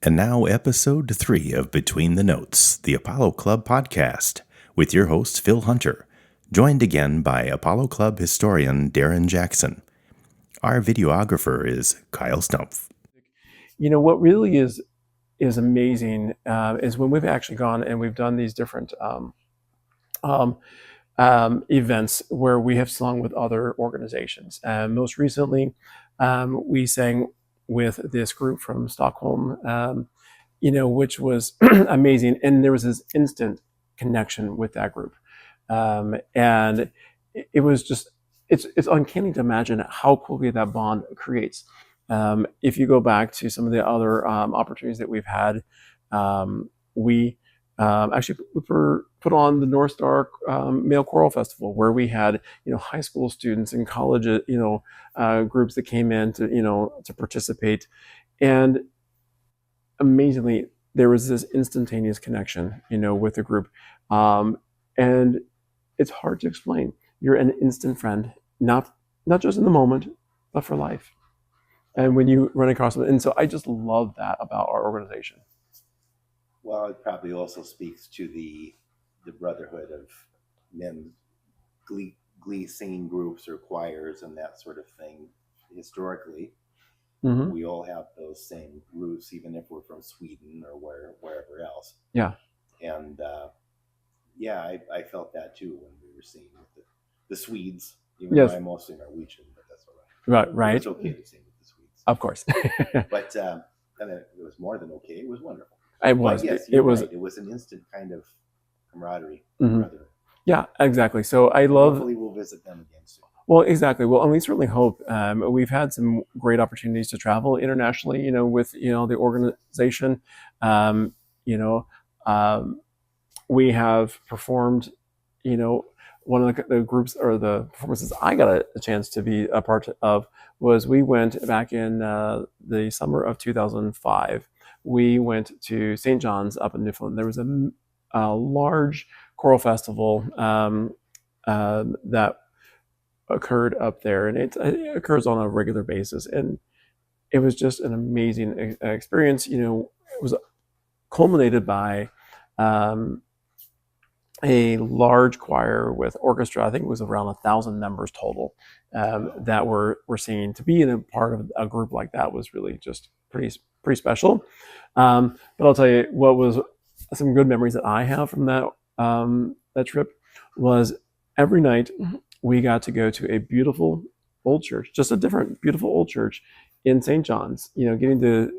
And now, episode 3 of Between the Notes, the Apollo Club podcast, with your host, Phil Hunter, joined again by Apollo Club historian Darren Jackson. Our videographer is Kyle Stumpf. You know, what really is amazing is when we've actually gone and we've done these different events where we have sung with other organizations. Most recently, we sang with this group from Stockholm, which was amazing. And there was this instant connection with that group. And it was just, it's uncanny to imagine how quickly that bond creates. If you go back to some of the other opportunities that we've had, we actually put on the North Star Male Choral Festival, where we had high school students and college groups that came in to participate, and amazingly there was this instantaneous connection with the group, and it's hard to explain. You're an instant friend, not just in the moment, but for life. And when you run across them, and so I just love that about our organization. Well, it probably also speaks to the brotherhood of men, glee singing groups or choirs and that sort of thing. Historically, we all have those same roots, even if we're from Sweden or wherever else. Yeah. And I felt that too when we were singing with the Swedes. Even though I'm mostly Norwegian, but that's all right. Right. It's okay to sing with the Swedes. Of course. But and it was more than okay. It was wonderful. It was. Yes, it was. Right. It was an instant kind of camaraderie. Yeah, exactly. So I love. Hopefully, we'll visit them again soon. Well, exactly. Well, and we certainly hope. We've had some great opportunities to travel internationally, with the organization. We have performed, one of the groups or the performances I got a chance to be a part of was we went back in the summer of 2005. We went to St. John's up in Newfoundland. There was a large choral festival that occurred up there, and it occurs on a regular basis, and it was just an amazing experience. It was culminated by a large choir with orchestra. I think it was around 1,000 members total that were singing. To be in a part of a group like that was really just pretty special. But I'll tell you what was some good memories that I have from that trip was every night we got to go to a beautiful old church, just a different beautiful old church in St. John's. Getting to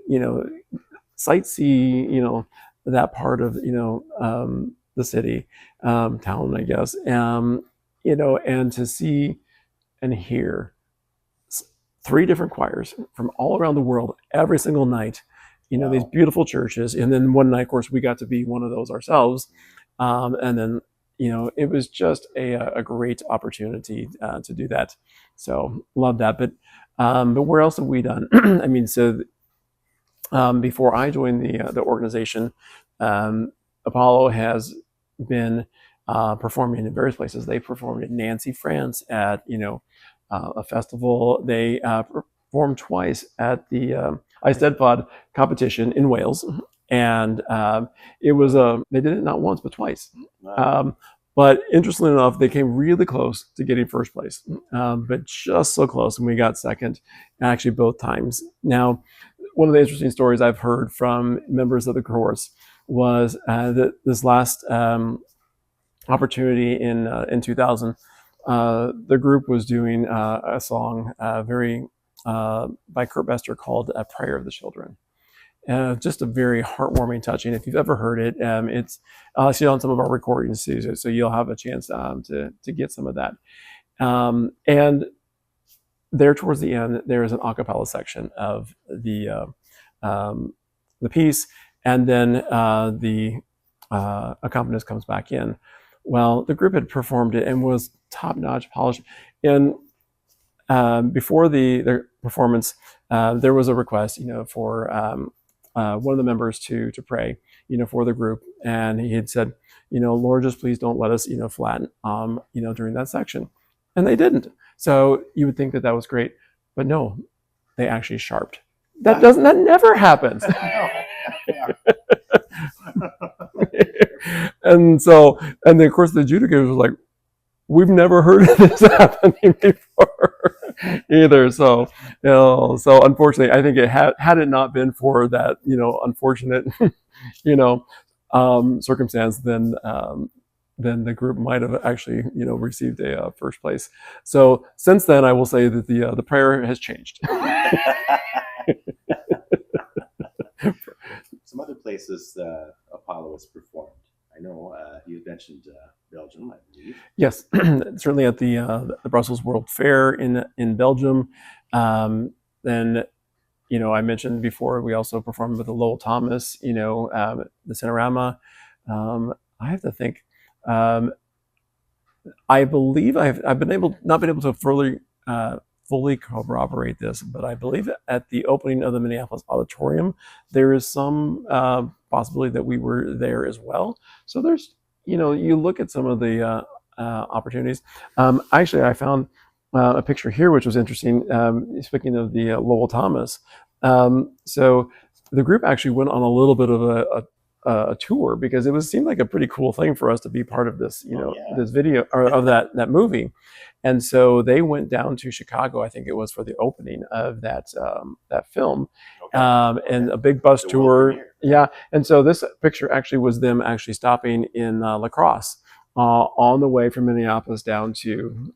sightsee that part of the city, town, I guess, and to see and hear 3 different choirs from all around the world every single night. Wow. These beautiful churches, and then one night, of course, we got to be one of those ourselves, and then it was just a great opportunity to do that. So love that. But where else have we done? I mean, so before I joined the organization, Apollo has been performing in various places. They performed in Nancy, France, at a festival. They performed twice at the Eisteddfod competition in Wales, and it was they did it not once but twice. Wow. But interestingly enough, they came really close to getting first place, but just so close, and we got second, actually both times. Now, one of the interesting stories I've heard from members of the chorus was that this last opportunity in 2000, the group was doing a song by Kurt Bester called "A Prayer of the Children." Just a very heartwarming, touching. If you've ever heard it, it's on some of our recordings too, so you'll have a chance to get some of that. And there, towards the end, there is an a cappella section of the piece, and then the accompanist comes back in. Well, the group had performed it and was top-notch, polished. And before the performance, there was a request, for one of the members to pray, for the group, and he had said, Lord, just please don't let us, flatten, during that section, and they didn't. So you would think that was great, but no, they actually sharped. That never happens. And then of course the adjudicators was like, we've never heard of this happening before either. So, so unfortunately, I think it had it not been for that, unfortunate, circumstance, then the group might have actually, received a first place. So since then, I will say that the prayer has changed. Some other places Apollo has performed. I know you mentioned Belgium, I believe. Yes, certainly at the Brussels World Fair in Belgium. Then, I mentioned before we also performed with the Lowell Thomas, the Cinerama. I have to think. I believe I've not been able to fully corroborate this, but I believe at the opening of the Minneapolis Auditorium, there is some possibility that we were there as well. So there's, you look at some of the opportunities. Actually, I found a picture here, which was interesting. Speaking of the Lowell Thomas, so the group actually went on a little bit of a tour because it seemed like a pretty cool thing for us to be part of this, this video or of that movie. And so they went down to Chicago, I think it was for the opening of that film, and a big bus tour. Yeah, and so this picture actually was them actually stopping in La Crosse on the way from Minneapolis down to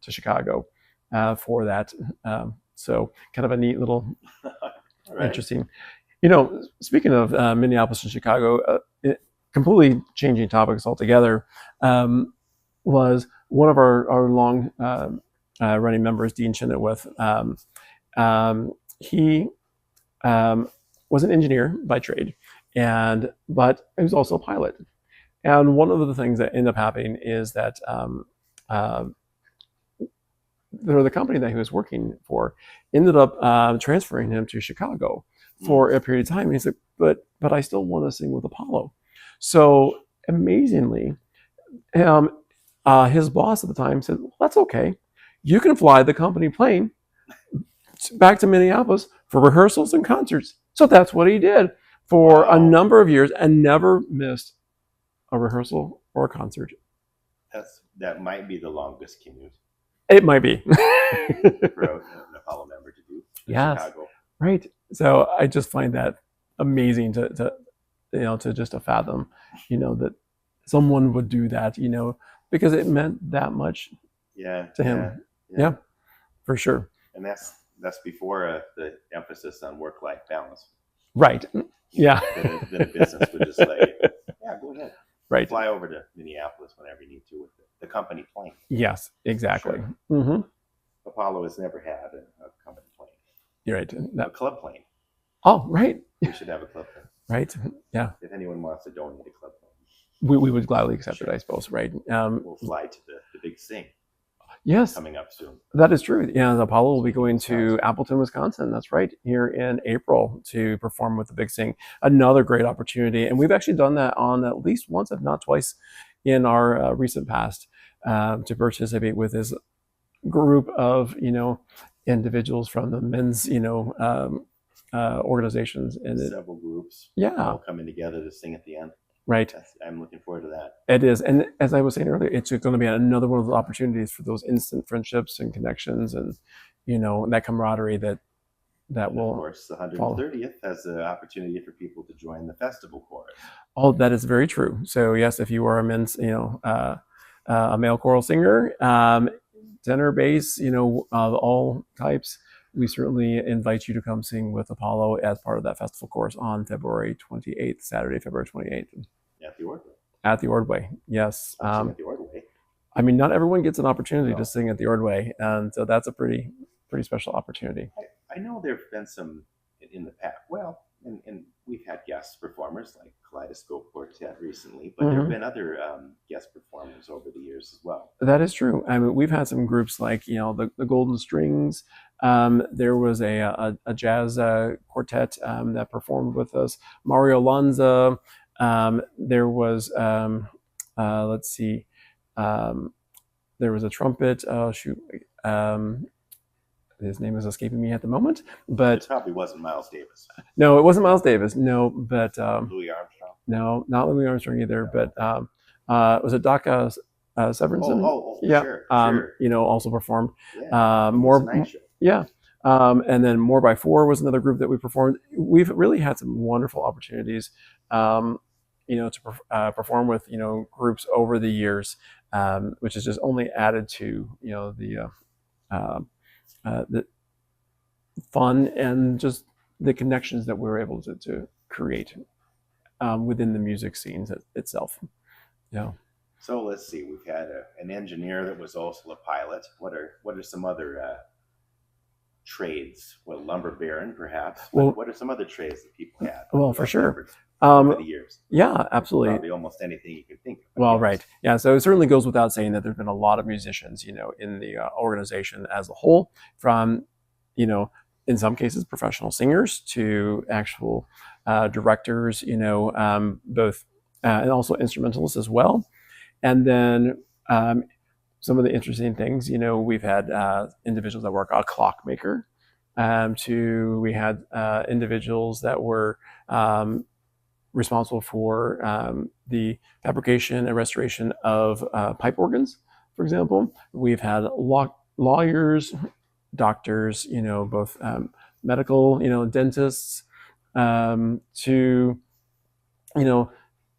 Chicago for that. So kind of a neat little, interesting. Speaking of Minneapolis and Chicago, completely changing topics altogether, was one of our long running members, Dean Chenoweth. He was an engineer by trade, but he was also a pilot. And one of the things that ended up happening is that the company that he was working for ended up transferring him to Chicago for a period of time. And he said, but I still want to sing with Apollo. So amazingly, his boss at the time said, well, that's okay. You can fly the company plane back to Minneapolis for rehearsals and concerts. So that's what he did for a number of years and never missed a rehearsal or a concert. That might be the longest commute. It might be. For an Apollo member to do in Chicago. Right. So I just find that amazing to just to fathom, that someone would do that, because it meant that much to him. Yeah, for sure. And that's before the emphasis on work-life balance. Right. Yeah. Then a business would just say, yeah, go ahead. Right. Fly over to Minneapolis whenever you need to with the company plane. Yes, exactly. Sure. Mm-hmm. Apollo has never had a company plane. You're right. A club plane. Oh, right. We should have a club plane. Right. Yeah. If anyone wants to donate a club plane, we would gladly accept it, I suppose. Right. We'll fly to the big sing. Yes. Coming up soon. That is true. Yeah, Apollo will be going to Appleton, Wisconsin. That's right, here in April to perform with the Big Sing. Another great opportunity. And we've actually done that on at least once, if not twice, in our recent past to participate with this group of, individuals from the men's, organizations. And several groups. Yeah. All coming together to sing at the end. Right. I'm looking forward to that. It is. And as I was saying earlier, it's going to be another one of the opportunities for those instant friendships and connections and, and that camaraderie that will. Of course, the 130th has the opportunity for people to join the festival chorus. Oh, that is very true. So yes, if you are a men's, a male choral singer, tenor, bass, of all types, we certainly invite you to come sing with Apollo as part of that festival course on February 28th, Saturday, February 28th. At the Ordway. At the Ordway, yes. At the Ordway. I mean, not everyone gets an opportunity to sing at the Ordway, and so that's a pretty special opportunity. I know there have been some in the past. Well, and we've had guest performers like Kaleidoscope Quartet recently, but there have been other guest performers over the years as well. That is true. I mean, we've had some groups like the Golden Strings. There was a jazz quartet that performed with us. Mario Lanza. There was let's see. There was a trumpet. his name is escaping me at the moment, but it probably wasn't Miles Davis. No, it wasn't Miles Davis. No, but Louis Armstrong. No, not Louis Armstrong either. But was it Doc Severinsen? Yeah, sure. Also performed. Yeah, More, Night Show. Yeah. And then More by Four was another group that we performed. We've really had some wonderful opportunities, to perform with groups over the years, which has just only added to the fun and just the connections that we were able to create within the music scenes itself. Yeah. So let's see. We've had an engineer that was also a pilot. What are some other trades? Well, lumber baron, perhaps. What are some other trades that people had? Well, for sure. Over the years. Yeah, absolutely. Probably almost anything you could think of. Well, right. Yeah. So it certainly goes without saying that there's been a lot of musicians, in the organization as a whole, from, in some cases, professional singers to actual directors, both, and also instrumentalists as well. And then some of the interesting things, we've had individuals that work a clockmaker. We had individuals that were responsible for the fabrication and restoration of pipe organs, for example. We've had lawyers, doctors, both medical, dentists, to,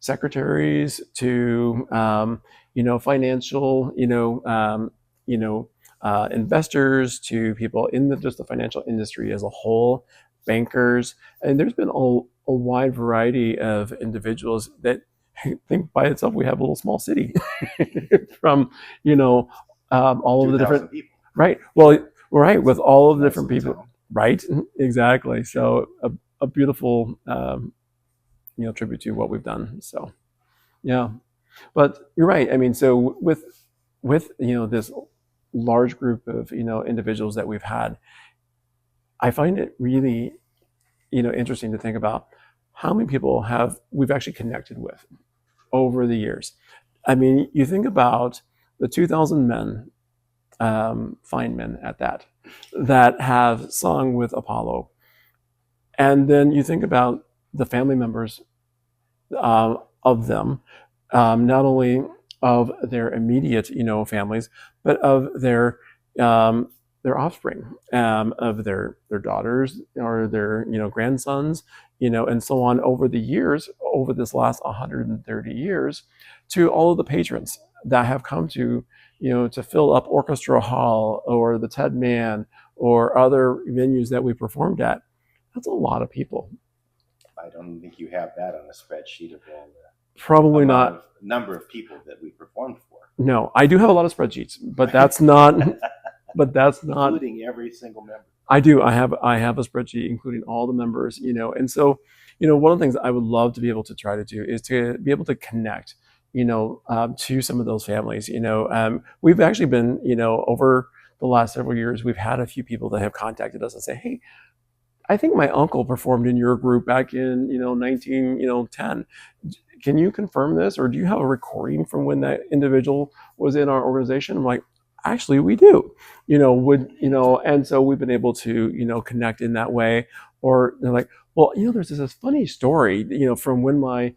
secretaries, to, financial, investors, to people in just the financial industry as a whole, bankers. And there's been a wide variety of individuals that I think by itself we have a little small city from, all of the different people. Right. Well, right. With all of the different people. Right. Exactly. So a beautiful, tribute to what we've done. So, yeah, but you're right. I mean, so with this large group of, individuals that we've had, I find it really, interesting to think about how many people we've actually connected with over the years. I mean, you think about the 2,000 men, fine men at that have sung with Apollo. And then you think about the family members of them, not only of their immediate, families, but of their offspring, of their daughters or their, grandsons, and so on over the years, over this last 130 years, to all of the patrons that have come to, to fill up Orchestra Hall or the Ted Mann or other venues that we performed at. That's a lot of people. I don't think you have that on a spreadsheet of all the probably not number of people that we performed for. No, I do have a lot of spreadsheets, but that's not. Including every single member. I do. I have a spreadsheet including all the members. And so, one of the things I would love to be able to try to do is to be able to connect, to some of those families. We've actually been, over the last several years, we've had a few people that have contacted us and say, hey, I think my uncle performed in your group back in 1910. Can you confirm this, or do you have a recording from when that individual was in our organization? I'm like, actually, we do. And so we've been able to connect in that way. Or they're like, well, there's this funny story from when my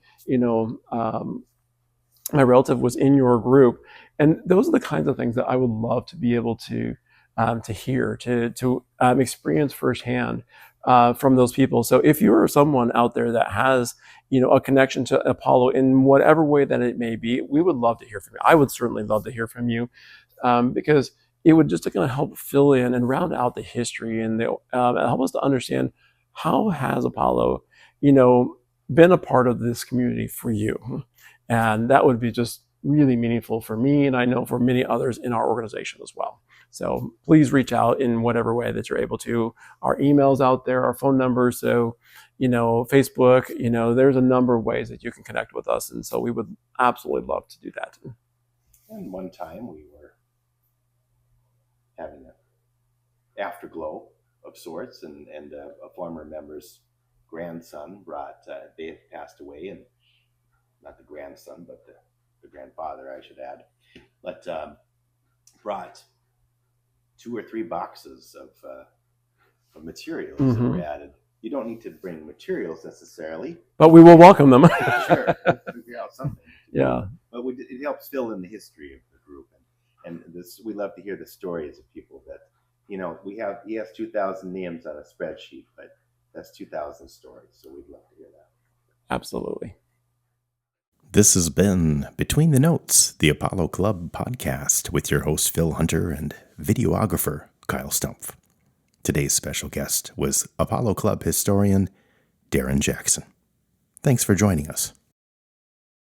my relative was in your group, and those are the kinds of things that I would love to be able to hear, to experience firsthand from those people. So if you're someone out there that has, a connection to Apollo in whatever way that it may be, we would love to hear from you. I would certainly love to hear from you, because it would just kind of help fill in and round out the history and help us to understand how has Apollo, been a part of this community for you. And that would be just really meaningful for me, and I know for many others in our organization as well. So please reach out in whatever way that you're able to. Our email's out there, our phone numbers. So, Facebook, there's a number of ways that you can connect with us. And so we would absolutely love to do that. And one time we were having an afterglow of sorts, and a former member's grandson they had passed away, and not the grandson, but the grandfather, I should add, but brought 2 or 3 boxes of materials that were added. You don't need to bring materials necessarily, but we will welcome them. Sure, we'll figure out something. Yeah, but it helps fill in the history of the group, and this, we love to hear the stories of people that, he has 2,000 names on a spreadsheet, but that's 2,000 stories. So we'd love to hear that. absolutely. This has been Between the Notes, the Apollo Club podcast with your host Phil Hunter and videographer Kyle Stumpf. Today's special guest was Apollo Club historian Darren Jackson. Thanks for joining us.